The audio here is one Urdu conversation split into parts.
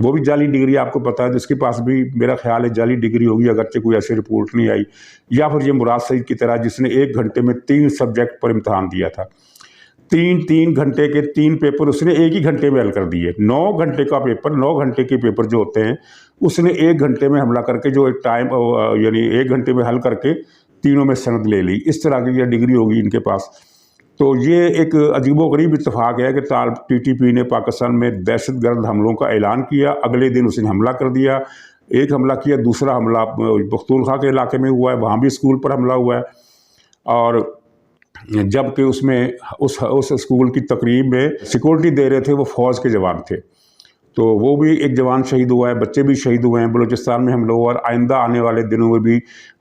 وہ بھی جعلی ڈگری آپ کو پتہ ہے، تو اس کے پاس بھی میرا خیال ہے جعلی ڈگری ہوگی، اگرچہ کوئی ایسی رپورٹ نہیں آئی. یا پھر یہ مراد سعید کی طرح جس نے 1 گھنٹے میں 3 سبجیکٹ پر امتحان دیا تھا، 3 گھنٹے کے 3 پیپر اس نے 1 ہی گھنٹے میں حل کر دیے. 9 گھنٹے کا پیپر، 9 گھنٹے کے پیپر جو ہوتے ہیں اس نے 1 گھنٹے میں حملہ کر کے جو ٹائم یعنی 1 گھنٹے میں حل کر کے تینوں میں سند لے لی. اس طرح کی یہ ڈگری ہوگی ان کے پاس. تو یہ ایک عجیب و غریب اتفاق ہے کہ ٹی ٹی پی نے پاکستان میں دہشت گرد حملوں کا اعلان کیا، اگلے دن اس نے حملہ کر دیا. ایک حملہ کیا، دوسرا حملہ پختونخوا کے علاقے میں ہوا ہے، وہاں بھی اسکول پر حملہ ہوا ہے. اور جبکہ اس میں اس اسکول کی تقریب میں سیکورٹی دے رہے تھے وہ فوج کے جوان تھے، تو وہ بھی ایک جوان شہید ہوا ہے، بچے بھی شہید ہوئے ہیں. بلوچستان میں حملہ ہوا، اور آئندہ آنے والے دنوں میں بھی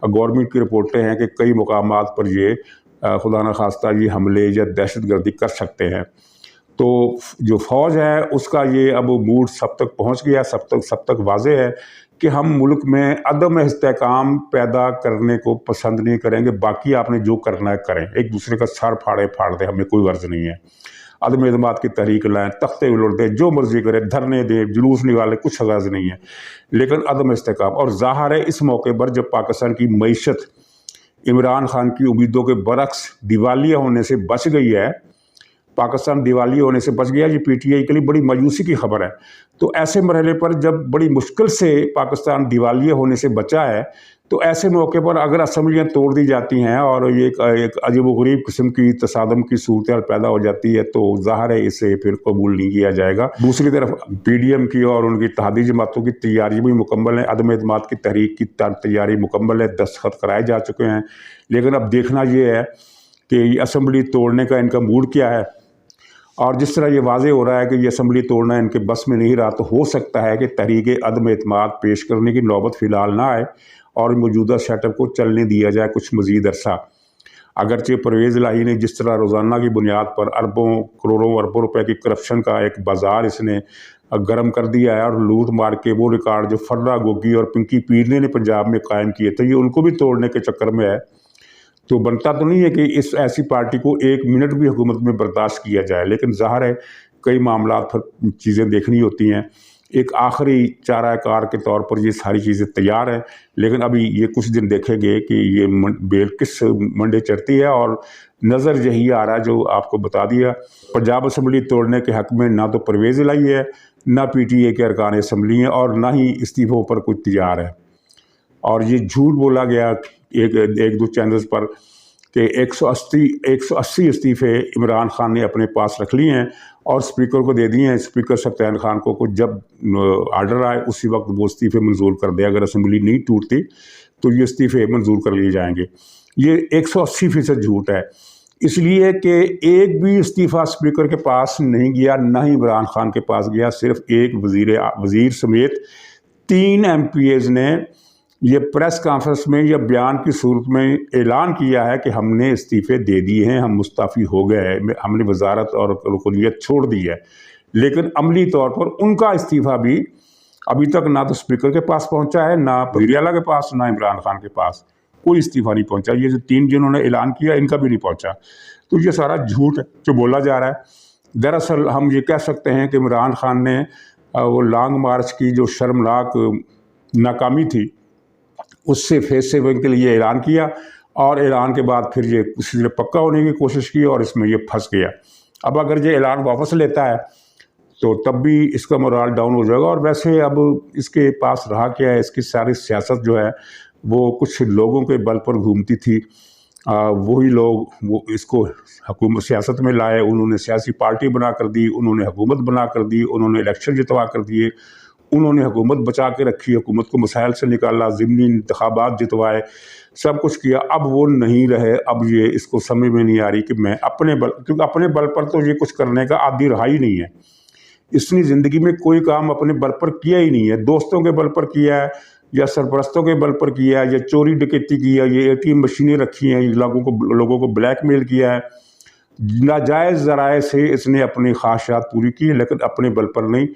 گورنمنٹ کی رپورٹیں ہیں کہ کئی مقامات پر یہ خدا نخواستہ یہ حملے یا دہشت گردی کر سکتے ہیں. تو جو فوج ہے اس کا یہ اب موڈ سب تک پہنچ گیا، سب تک واضح ہے کہ ہم ملک میں عدم استحکام پیدا کرنے کو پسند نہیں کریں گے. باقی آپ نے جو کرنا ہے کریں، ایک دوسرے کا سر پھاڑ دیں، ہمیں کوئی غرض نہیں ہے. عدم اعتماد کی تحریک لائیں، تختے الٹ دیں، جو مرضی کریں، دھرنے دیں، جلوس نکالیں، کچھ غرض نہیں ہے. لیکن عدم استحکام، اور ظاہر ہے اس موقع پر جب پاکستان کی معیشت عمران خان کی امیدوں کے برعکس دیوالیہ ہونے سے بچ گئی ہے، پاکستان دیوالیہ ہونے سے بچ گیا، یہ پی ٹی آئی کے لیے بڑی مایوسی کی خبر ہے. تو ایسے مرحلے پر جب بڑی مشکل سے پاکستان دیوالیہ ہونے سے بچا ہے، تو ایسے موقع پر اگر اسمبلیاں توڑ دی جاتی ہیں اور یہ ایک عجیب و غریب قسم کی تصادم کی صورتحال پیدا ہو جاتی ہے، تو ظاہر ہے اسے پھر قبول نہیں کیا جائے گا. دوسری طرف پی ڈی ایم کی اور ان کی اتحادی جماعتوں کی تیاری بھی مکمل ہے، عدم اعتماد کی تحریک کی تیاری مکمل ہے، دستخط کرائے جا چکے ہیں. لیکن اب دیکھنا یہ ہے کہ یہ اسمبلی توڑنے کا ان کا موڈ کیا ہے. اور جس طرح یہ واضح ہو رہا ہے کہ یہ اسمبلی توڑنا ان کے بس میں نہیں رہا، تو ہو سکتا ہے کہ تحریک عدم اعتماد پیش کرنے کی نوبت فی الحال نہ آئے اور موجودہ سیٹ اپ کو چلنے دیا جائے کچھ مزید عرصہ. اگرچہ پرویز الہی نے جس طرح روزانہ کی بنیاد پر کروڑوں اربوں روپے کی کرپشن کا ایک بازار اس نے گرم کر دیا ہے، اور لوٹ مار کے وہ ریکارڈ جو فرا گوگی اور پنکی پیرنے نے پنجاب میں قائم کیے تھے، یہ ان کو بھی توڑنے کے چکر میں ہے. تو بنتا تو نہیں ہے کہ اس ایسی پارٹی کو 1 منٹ بھی حکومت میں برداشت کیا جائے، لیکن ظاہر ہے کئی معاملات پر چیزیں دیکھنی ہوتی ہیں. ایک آخری چارہ کار کے طور پر یہ ساری چیزیں تیار ہیں، لیکن ابھی یہ کچھ دن دیکھیں گے کہ یہ بیل کس منڈے چڑھتی ہے. اور نظر یہی آ رہا ہے جو آپ کو بتا دیا، پنجاب اسمبلی توڑنے کے حق میں نہ تو پرویز الہی ہے، نہ پی ٹی اے کے ارکان اسمبلی ہیں، اور نہ ہی استعفوں پر کوئی تیار ہے. اور یہ جھوٹ بولا گیا ایک دو چینلز پر کہ 180 استعفے عمران خان نے اپنے پاس رکھ لیے ہیں اور اسپیکر کو دے دیے ہیں. اسپیکر سختیان خان کو جب آرڈر آئے اسی وقت وہ استعفے منظور کر دے. اگر اسمبلی نہیں ٹوٹتی تو یہ استعفے منظور کر لیے جائیں گے. یہ 180% جھوٹ ہے، اس لیے کہ ایک بھی استعفیٰ اسپیکر کے پاس نہیں گیا، نہ ہی عمران خان کے پاس گیا. صرف ایک وزیر سمیت 3 MPs نے یہ پریس کانفرنس میں یا بیان کی صورت میں اعلان کیا ہے کہ ہم نے استعفے دے دیے ہیں، ہم مستعفی ہو گئے ہیں، ہم نے وزارت اور رکنیت چھوڑ دی ہے. لیکن عملی طور پر ان کا استعفیٰ بھی ابھی تک نہ تو اسپیکر کے پاس پہنچا ہے، نہ وزیر اعلیٰ کے پاس، نہ عمران خان کے پاس کوئی استعفیٰ نہیں پہنچا. یہ جو 3 جنہوں نے اعلان کیا ان کا بھی نہیں پہنچا. تو یہ سارا جھوٹ ہے جو بولا جا رہا ہے. دراصل ہم یہ کہہ سکتے ہیں کہ عمران خان نے وہ لانگ مارچ کی جو شرمناک ناکامی تھی اس سے فیس سیونگ کے لیے اعلان کیا، اور اعلان کے بعد پھر یہ اسی طرح پکا ہونے کی کوشش کی اور اس میں یہ پھنس گیا. اب اگر یہ اعلان واپس لیتا ہے تو تب بھی اس کا مورال ڈاؤن ہو جائے گا. اور ویسے اب اس کے پاس رہا کیا ہے، اس کی ساری سیاست جو ہے وہ کچھ لوگوں کے بل پر گھومتی تھی. وہی لوگ وہ اس کو حکومت سیاست میں لائے، انہوں نے سیاسی پارٹی بنا کر دی، انہوں نے حکومت بنا کر دی، انہوں نے الیکشن جتوا کر دیے، انہوں نے حکومت بچا کے رکھی، حکومت کو مسائل سے نکالا، ضمنی انتخابات جتوائے، سب کچھ کیا. اب وہ نہیں رہے. اب یہ اس کو سمجھ میں نہیں آ رہی کہ میں کیونکہ اپنے بل پر تو یہ کچھ کرنے کا عادی رہا ہی نہیں ہے. اس نے زندگی میں کوئی کام اپنے بل پر کیا ہی نہیں ہے. دوستوں کے بل پر کیا ہے یا سرپرستوں کے بل پر کیا ہے یا چوری ڈکیتی کی ہے، یہ ATM مشینیں رکھی ہیں، لوگوں کو بلیک میل کیا ہے. ناجائز ذرائع سے اس نے اپنی خواہشات پوری کی، لیکن اپنے بل پر نہیں.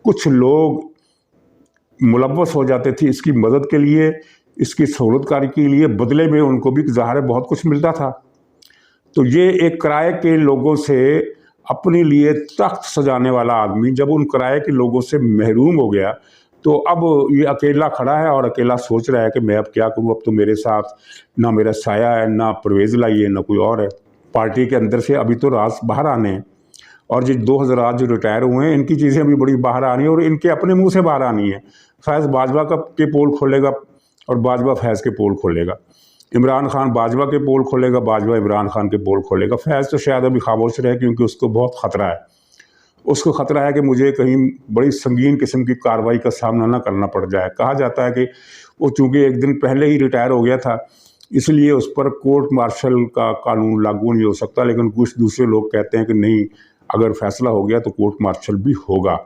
کچھ لوگ ملوث ہو جاتے تھے اس کی مدد کے لیے، اس کی سہولت کاری کے لیے، بدلے میں ان کو بھی ظاہر بہت کچھ ملتا تھا. تو یہ ایک کرائے کے لوگوں سے اپنے لیے تخت سجانے والا آدمی جب ان کرائے کے لوگوں سے محروم ہو گیا تو اب یہ اکیلا کھڑا ہے اور اکیلا سوچ رہا ہے کہ میں اب کیا کروں، اب تو میرے ساتھ نہ میرا سایہ ہے، نہ پرویز لائی ہے، نہ کوئی اور ہے۔ پارٹی کے اندر سے ابھی تو راز باہر آنے ہیں، اور جو 2 حضرات جو ریٹائر ہوئے ہیں ان کی چیزیں ابھی بڑی باہر آنی ہیں اور ان کے اپنے منہ سے باہر آنی ہیں۔ فیض باجوہ کے پول کھولے گا اور باجوہ فیض کے پول کھولے گا، عمران خان باجوہ کے پول کھولے گا، باجوہ عمران خان کے پول کھولے گا۔ فیض تو شاید ابھی خاموش رہے کیونکہ اس کو بہت خطرہ ہے، اس کو خطرہ ہے کہ مجھے کہیں بڑی سنگین قسم کی کارروائی کا سامنا نہ کرنا پڑ جائے۔ کہا جاتا ہے کہ وہ چونکہ ایک دن پہلے ہی ریٹائر ہو گیا تھا اس لیے اس پر کورٹ مارشل کا قانون لاگو نہیں ہو سکتا، لیکن کچھ دوسرے لوگ کہتے ہیں کہ نہیں، اگر فیصلہ ہو گیا تو کورٹ مارشل بھی ہوگا۔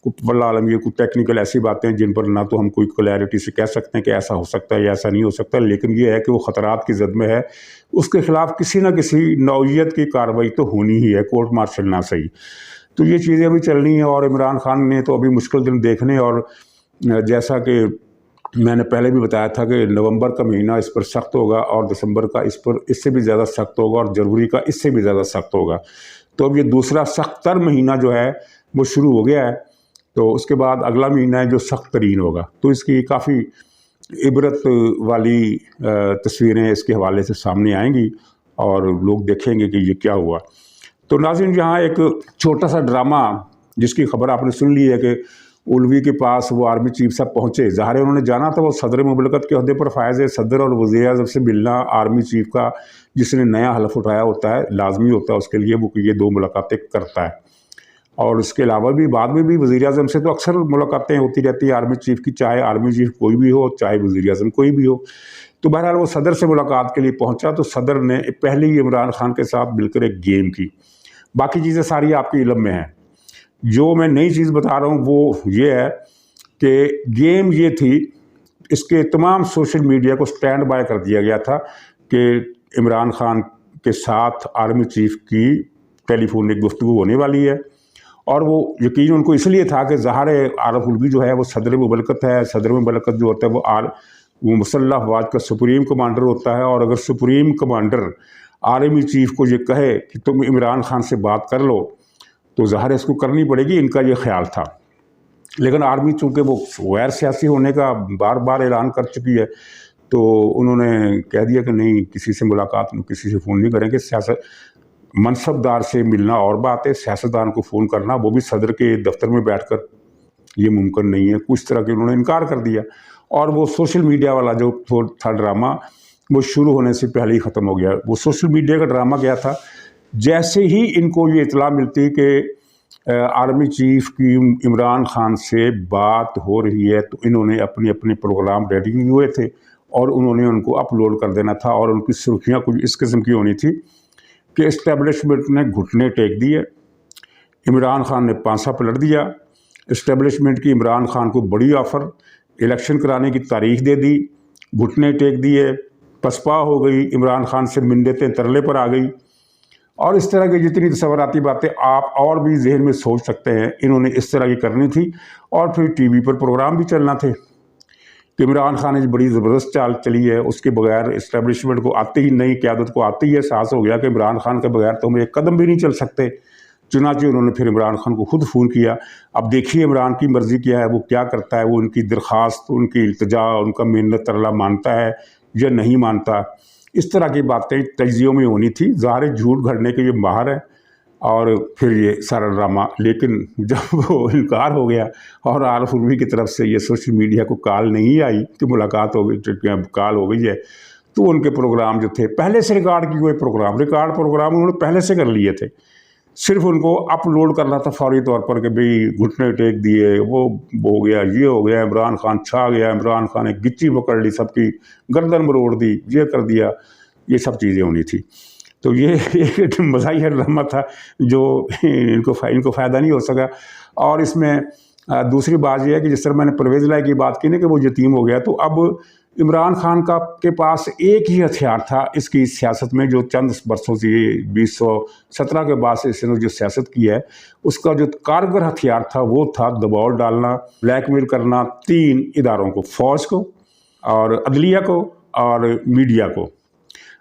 واللہ عالم، یہ کوئی ٹیکنیکل ایسی باتیں جن پر نہ تو ہم کوئی کلیئرٹی سے کہہ سکتے ہیں کہ ایسا ہو سکتا ہے یا ایسا نہیں ہو سکتا، لیکن یہ ہے کہ وہ خطرات کی زد میں ہے، اس کے خلاف کسی نہ کسی نوعیت کی کارروائی تو ہونی ہی ہے، کورٹ مارشل نہ صحیح۔ تو یہ چیزیں ابھی چلنی ہیں اور عمران خان نے تو ابھی مشکل دن دیکھنے، اور جیسا کہ میں نے پہلے بھی بتایا تھا کہ نومبر کا مہینہ اس پر سخت ہوگا اور دسمبر کا اس سے بھی زیادہ سخت ہوگا اور جنوری کا اس سے بھی زیادہ سخت ہوگا۔ تو اب یہ دوسرا سخت تر مہینہ جو ہے وہ شروع ہو گیا ہے، تو اس کے بعد اگلا مہینہ ہے جو سخت ترین ہوگا۔ تو اس کی کافی عبرت والی تصویریں اس کے حوالے سے سامنے آئیں گی اور لوگ دیکھیں گے کہ یہ کیا ہوا۔ تو ناظرین، یہاں ایک چھوٹا سا ڈرامہ جس کی خبر آپ نے سن لی ہے کہ اولوی کے پاس وہ آرمی چیف صاحب پہنچے، ظاہر ہے انہوں نے جانا تھا، وہ صدر مملکت کے عہدے پر فائز ہے، صدر اور وزیر اعظم سے ملنا آرمی چیف کا جس نے نیا حلف اٹھایا ہوتا ہے لازمی ہوتا ہے اس کے لیے وہ کہ یہ 2 ملاقاتیں کرتا ہے۔ اور اس کے علاوہ بھی بعد میں بھی وزیر اعظم سے تو اکثر ملاقاتیں ہوتی رہتی ہیں آرمی چیف کی، چاہے آرمی چیف کوئی بھی ہو، چاہے وزیر اعظم کوئی بھی ہو۔ تو بہرحال وہ صدر سے ملاقات کے لیے پہنچا تو صدر نے پہلے ہی عمران خان کے ساتھ مل کر ایک گیم کی۔ باقی چیزیں ساری آپ کے علم میں ہیں، جو میں نئی چیز بتا رہا ہوں وہ یہ ہے کہ گیم یہ تھی، اس کے تمام سوشل میڈیا کو سٹینڈ بائی کر دیا گیا تھا کہ عمران خان کے ساتھ آرمی چیف کی ٹیلی فونک گفتگو ہونے والی ہے، اور وہ یقین ان کو اس لیے تھا کہ ظاہر عارف الوی جو ہے وہ صدر مملکت ہے، صدر مملکت جو ہوتا ہے وہ مسلح افواج کا سپریم کمانڈر ہوتا ہے، اور اگر سپریم کمانڈر آرمی چیف کو یہ کہے کہ تم عمران خان سے بات کر لو تو ظاہر اس کو کرنی پڑے گی، ان کا یہ خیال تھا۔ لیکن آرمی چونکہ وہ غیر سیاسی ہونے کا بار بار اعلان کر چکی ہے تو انہوں نے کہہ دیا کہ نہیں، کسی سے ملاقات کسی سے فون نہیں کریں گے۔ سیاست منصب دار سے ملنا اور بات ہے، سیاستدان کو فون کرنا وہ بھی صدر کے دفتر میں بیٹھ کر یہ ممکن نہیں ہے، کچھ طرح کے انہوں نے انکار کر دیا، اور وہ سوشل میڈیا والا جو تھا ڈرامہ وہ شروع ہونے سے پہلے ہی ختم ہو گیا۔ وہ سوشل میڈیا کا ڈرامہ کیا تھا، جیسے ہی ان کو یہ اطلاع ملتی کہ آرمی چیف کی عمران خان سے بات ہو رہی ہے تو انہوں نے اپنے پروگرام ریڈی کیے ہوئے تھے اور انہوں نے ان کو اپلوڈ کر دینا تھا، اور ان کی سرخیاں کچھ اس قسم کی ہونی تھی کہ اسٹیبلشمنٹ نے گھٹنے ٹیک دیے، عمران خان نے پانسا پلٹ دیا، اسٹیبلشمنٹ کی عمران خان کو بڑی آفر، الیکشن کرانے کی تاریخ دے دی، گھٹنے ٹیک دیے، پسپا ہو گئی، عمران خان سے منتیں ترلے پر آ گئی، اور اس طرح کی جتنی تصوراتی باتیں آپ اور بھی ذہن میں سوچ سکتے ہیں انہوں نے اس طرح کی کرنی تھی۔ اور پھر ٹی وی پر پروگرام بھی چلنا تھے کہ عمران خان نے بڑی زبردست چال چلی ہے، اس کے بغیر اسٹیبلشمنٹ کو آتی ہی نہیں، قیادت کو آتی ہی احساس ہو گیا کہ عمران خان کے بغیر تو ہم ایک قدم بھی نہیں چل سکتے۔ چنانچہ انہوں نے پھر عمران خان کو خود فون کیا۔ اب دیکھیے عمران کی مرضی کیا ہے، وہ کیا کرتا ہے، وہ ان کی درخواست، ان کی التجا، ان کا منت ترلا مانتا ہے یا نہیں مانتا۔ اس طرح کی باتیں تجزیوں میں ہونی تھی، ظاہر جھوٹ گھڑنے کے یہ ماہر ہے، اور پھر یہ سارا ڈرامہ۔ لیکن جب وہ انکار ہو گیا اور عارف الوی کی طرف سے یہ سوشل میڈیا کو کال نہیں آئی کہ ملاقات ہو گئی، کال ہو گئی ہے، تو ان کے پروگرام جو تھے پہلے سے ریکارڈ کیے ہوئے پروگرام انہوں نے پہلے سے کر لیے تھے، صرف ان کو اپلوڈ کرنا تھا فوری طور پر کہ بھئی گھٹنے ٹیک دیے، وہ ہو گیا، یہ ہو گیا، عمران خان چھا گیا، عمران خان نے گچی پکڑ لی، سب کی گردن مروڑ دی، یہ کر دیا، یہ سب چیزیں ہونی تھی۔ تو یہ ایک مزاحیہ ڈرامہ تھا جو ان کو فائدہ نہیں ہو سکا۔ اور اس میں دوسری بات یہ ہے کہ جس طرح میں نے پرویز لائی کی بات کی نا کہ وہ یتیم ہو گیا، تو اب عمران خان کے پاس ایک ہی ہتھیار تھا اس کی سیاست میں، جو چند برسوں سے 2017 کے بعد سے اس نے جو سیاست کی ہے، اس کا جو کارگر ہتھیار تھا وہ تھا دباؤ ڈالنا، بلیک میل کرنا 3 اداروں کو، فوج کو اور عدلیہ کو اور میڈیا کو۔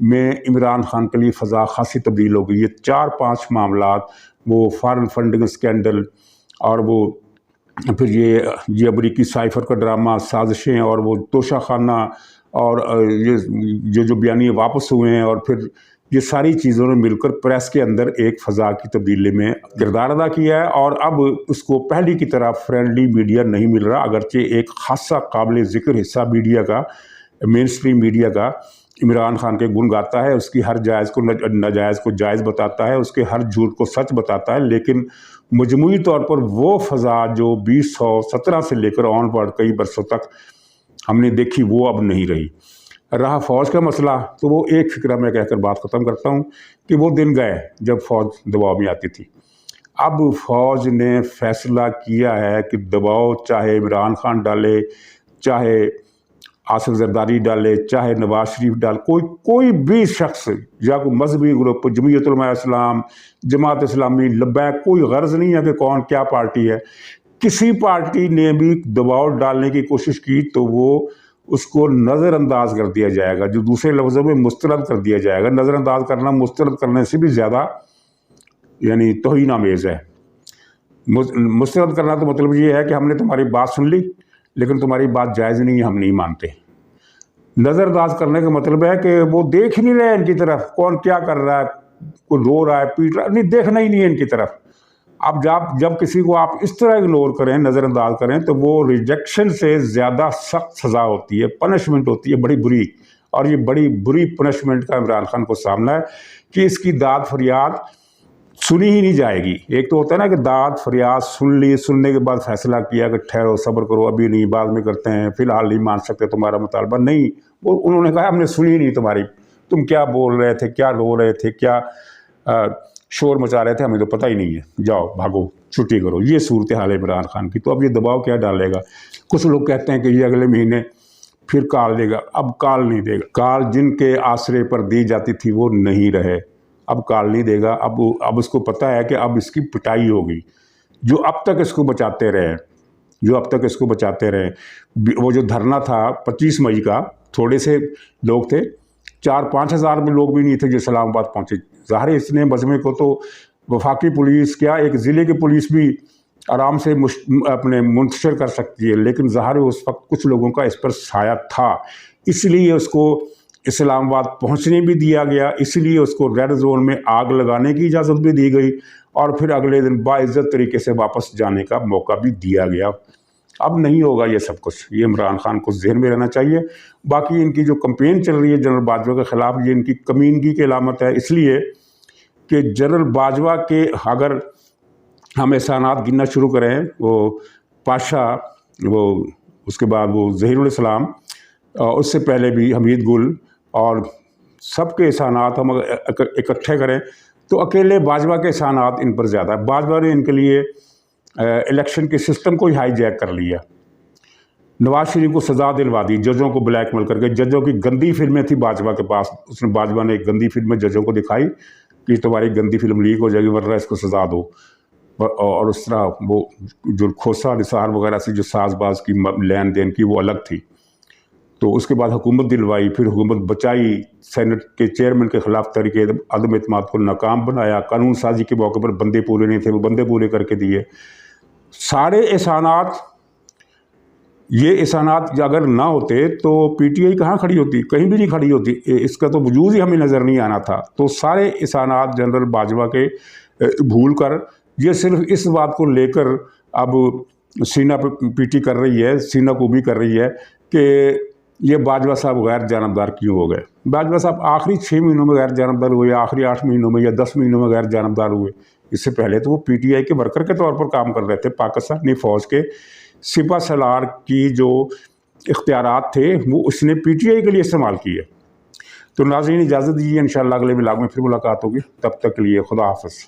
میں عمران خان کے لیے فضا خاصی تبدیل ہو گئی. یہ 4-5 معاملات، وہ فارن فنڈنگ اسکینڈل، اور وہ پھر یہ امریکی سائفر کا ڈرامہ، سازشیں، اور وہ توشہ خانہ، اور یہ جو بیانیے واپس ہوئے ہیں، اور پھر یہ ساری چیزوں نے مل کر پریس کے اندر ایک فضا کی تبدیلی میں کردار ادا کیا ہے. اور اب اس کو پہلی کی طرح فرینڈلی میڈیا نہیں مل رہا، اگرچہ ایک خاصا قابل ذکر حصہ میڈیا کا، مین اسٹریم میڈیا کا، عمران خان کے گن گاتا ہے، اس کی ہر جائز کو ناجائز کو جائز بتاتا ہے، اس کے ہر جھوٹ کو سچ بتاتا ہے. لیکن مجموعی طور پر وہ فضا جو 2017 سے لے کر آن ورڈ کئی برسوں تک ہم نے دیکھی، وہ اب نہیں رہی. رہا فوج کا مسئلہ، تو وہ ایک فکرہ میں کہہ کر بات ختم کرتا ہوں کہ وہ دن گئے جب فوج دباؤ میں آتی تھی. اب فوج نے فیصلہ کیا ہے کہ دباؤ چاہے عمران خان ڈالے، چاہے آصف زرداری ڈالے، چاہے نواز شریف ڈال، کوئی بھی شخص یا کوئی مذہبی گروپ، جمعیت علماء اسلام، جماعت اسلامی، لبیک، کوئی غرض نہیں ہے کہ کون کیا پارٹی ہے. کسی پارٹی نے بھی دباؤ ڈالنے کی کوشش کی تو وہ اس کو نظر انداز کر دیا جائے گا، جو دوسرے لفظوں میں مسترد کر دیا جائے گا. نظر انداز کرنا مسترد کرنے سے بھی زیادہ یعنی توہین آمیز ہے. مسترد کرنا تو مطلب یہ ہے کہ ہم نے تمہاری بات سن لی لیکن تمہاری بات جائز نہیں ہے، ہم نہیں مانتے. نظر انداز کرنے کا مطلب ہے کہ وہ دیکھ نہیں رہے ان کی طرف، کون کیا کر رہا ہے، کوئی رو رہا ہے، پیٹ رہا ہے، نہیں، دیکھنا ہی نہیں ہے ان کی طرف. اب جب کسی کو آپ اس طرح اگنور کریں، نظر انداز کریں، تو وہ ریجیکشن سے زیادہ سخت سزا ہوتی ہے، پنشمنٹ ہوتی ہے بڑی بری. اور یہ بڑی بری پنشمنٹ کا عمران خان کو سامنا ہے کہ اس کی داد فریاد سنی ہی نہیں جائے گی. ایک تو ہوتا ہے نا کہ داد فریاد سن لی، سننے کے بعد فیصلہ کیا کہ ٹھہرو، صبر کرو، ابھی نہیں، بعد میں کرتے ہیں، فی الحال نہیں مان سکتے تمہارا مطالبہ. نہیں، وہ انہوں نے کہا ہم نے سنی نہیں تمہاری، تم کیا بول رہے تھے، کیا رو رہے تھے، کیا شور مچا رہے تھے، ہمیں تو پتہ ہی نہیں ہے، جاؤ بھاگو، چھٹی کرو. یہ صورتحال ہے عمران خان کی. تو اب یہ دباؤ کیا ڈالے گا؟ کچھ لوگ کہتے ہیں کہ یہ اگلے مہینے پھر کال دے گا. اب کال نہیں دے گا. کال جن کے آسرے پر دی جاتی تھی وہ نہیں رہے، اب کال نہیں دے گا. اب اس کو پتہ ہے کہ اب اس کی پٹائی ہوگی. جو اب تک اس کو بچاتے رہے، وہ جو دھرنا تھا 25 مئی کا، تھوڑے سے لوگ تھے، 4-5 ہزار میں لوگ بھی نہیں تھے جو اسلام آباد پہنچے. ظاہر ہے اتنے مجمع کو تو وفاقی پولیس کیا، ایک ضلع کی پولیس بھی آرام سے اپنے منتشر کر سکتی ہے، لیکن ظاہر ہے اس وقت کچھ لوگوں کا اس پر سایہ تھا، اس لیے اس کو اسلام آباد پہنچنے بھی دیا گیا، اس لیے اس کو ریڈ زون میں آگ لگانے کی اجازت بھی دی گئی، اور پھر اگلے دن باعزت طریقے سے واپس جانے کا موقع بھی دیا گیا. اب نہیں ہوگا یہ سب کچھ، یہ عمران خان کو ذہن میں رہنا چاہیے. باقی ان کی جو کمپین چل رہی ہے جنرل باجوہ کے خلاف، یہ ان کی کمینگی کی علامت ہے، اس لیے کہ جنرل باجوہ کے اگر ہم احسانات گننا شروع کریں، وہ پاشا، وہ اس کے بعد وہ ظہیر الاسلام، اس سے پہلے بھی حمید گل، اور سب کے احسانات ہم اکٹھے کریں تو اکیلے باجوہ کے احسانات ان پر زیادہ ہے. باجوہ نے ان کے لیے الیکشن کے سسٹم کو ہی ہائی جیک کر لیا. نواز شریف کو سزا دلوا دی ججوں کو بلیک میل کر کے. ججوں کی گندی فلمیں تھیں باجوہ کے پاس، باجوہ نے ایک گندی فلمیں ججوں کو دکھائی کہ تمہاری گندی فلم لیک ہو جائے گی ورنہ اس کو سزا دو. اور اس طرح وہ جو کھوسا نثار وغیرہ سے جو ساز باز کی لین دین کی وہ الگ تھی. تو اس کے بعد حکومت دلوائی، پھر حکومت بچائی، سینٹ کے چیئرمین کے خلاف تحریک عدم اعتماد کو ناکام بنایا، قانون سازی کے موقع پر بندے پورے نہیں تھے، وہ بندے پورے کر کے دیے. سارے احسانات، یہ احسانات اگر نہ ہوتے تو پی ٹی آئی کہاں کھڑی ہوتی؟ کہیں بھی نہیں کھڑی ہوتی. اس کا تو وجود ہی ہمیں نظر نہیں آنا تھا. تو سارے احسانات جنرل باجوہ کے بھول کر یہ صرف اس بات کو لے کر اب سینہ پیٹی کر رہی ہے، سینہ کوبی کر رہی ہے کہ یہ باجوہ صاحب غیر جانبدار کیوں ہو گئے. باجوہ صاحب آخری 6 مہینوں میں غیر جانبدار ہوئے، یا آخری 8 مہینوں میں یا 10 مہینوں میں غیر جانبدار ہوئے؟ اس سے پہلے تو وہ پی ٹی آئی کے ورکر کے طور پر کام کر رہے تھے. پاکستانی فوج کے سپہ سالار کی جو اختیارات تھے وہ اس نے پی ٹی آئی کے لیے استعمال کیے. تو ناظرین اجازت دیجیے، انشاءاللہ اگلے ولاگ میں پھر ملاقات ہوگی. تب تک کے لیے خدا حافظ.